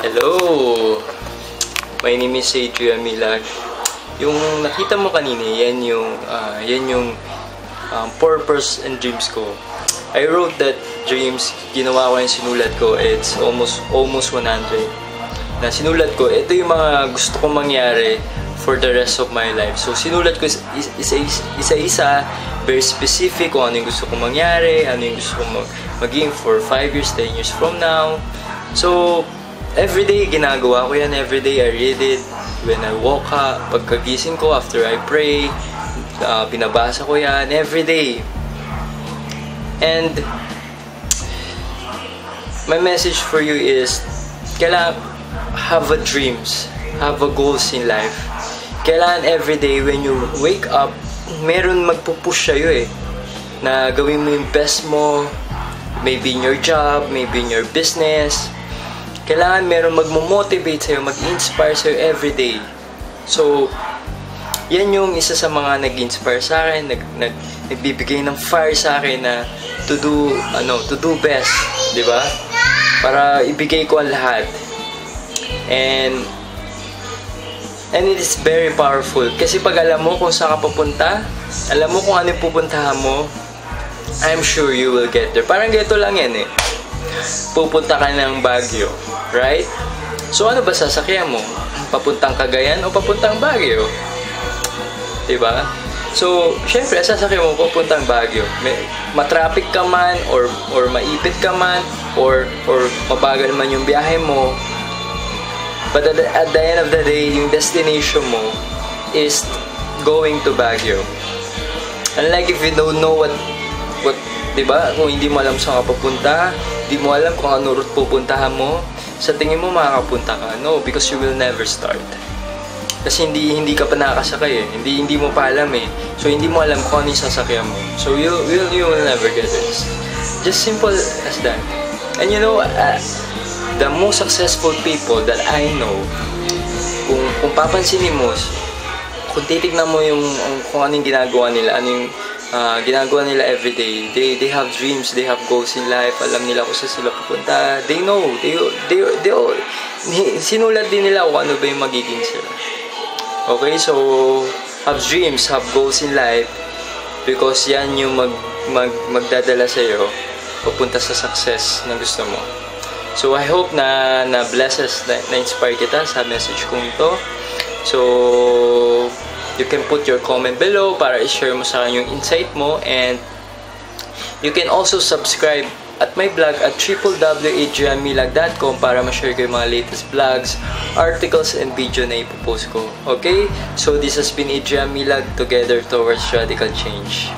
Hello! My name is Adrian Milag. Yung nakita mo kanina, yan yung purpose and dreams ko. I wrote that dreams, ginawa ko yung sinulat ko. It's almost 100. Na sinulat ko, ito yung mga gusto kong mangyari for the rest of my life. So sinulat ko isa-isa, very specific kung ano yung gusto kong mangyari, ano yung gusto kong maging for 5 years, 10 years from now. So everyday ginagawa ko yan, everyday I read it. When I woke up, pagkagising ko, after I pray, binabasa ko yan, everyday. And my message for you is, kailangan have a dreams, have a goals in life. Kailangan everyday when you wake up, meron magpupush sa'yo na gawin mo yung best mo, maybe in your job, maybe in your business. Kailangan meron magmo-motivate sa'yo, mag-inspire sa'yo everyday. So, yan yung isa sa mga nag-inspire sa akin, nagbibigay ng fire sa akin na to do best, di ba? Para ibigay ko ang lahat. And it is very powerful. Kasi pag alam mo kung saan ka papunta, alam mo kung ano yung pupuntahan mo, I'm sure you will get there. Parang ganito lang yan pupunta ka ng Baguio, right? So ano ba sasakyan mo? Papuntang Cagayan o papuntang Baguio? Diba? So, syempre, sasakyan mo papuntang Baguio. Matraffic ka man, or maipit ka man, or mabagal man yung biyahe mo. But at the end of the day, yung destination mo is going to Baguio. Unlike if you don't know what diba? Kung hindi mo alam saan ka papunta, hindi mo alam kung ano route pupuntahan mo, sa tingin mo makakapunta ka. No, because you will never start. Kasi hindi ka pa nakakasakay Hindi mo pa alam So hindi mo alam kung ano yung sasakyan mo. So you will never get this. Just simple as that. And you know, the most successful people that I know, kung papansinin mo, kung titignan mo kung anong ginagawa nila, ginagawa nila everyday, they have dreams, they have goals in life, alam nila kung saan sila pupunta, they know, sinulat din nila kung ano ba yung magiging sila. Okay, so have dreams, have goals in life, because yan yung magdadala sa'yo papunta sa success na gusto mo. So I hope na blesses, na inspire kita sa message kong ito. So you can put your comment below para i-share mo sa akin yung insight mo, and you can also subscribe at my blog at www.adrianmilag.com para ma-share ko yung mga latest vlogs, articles, and video na ipopost ko. Okay? So this has been Adrian Milag, together towards radical change.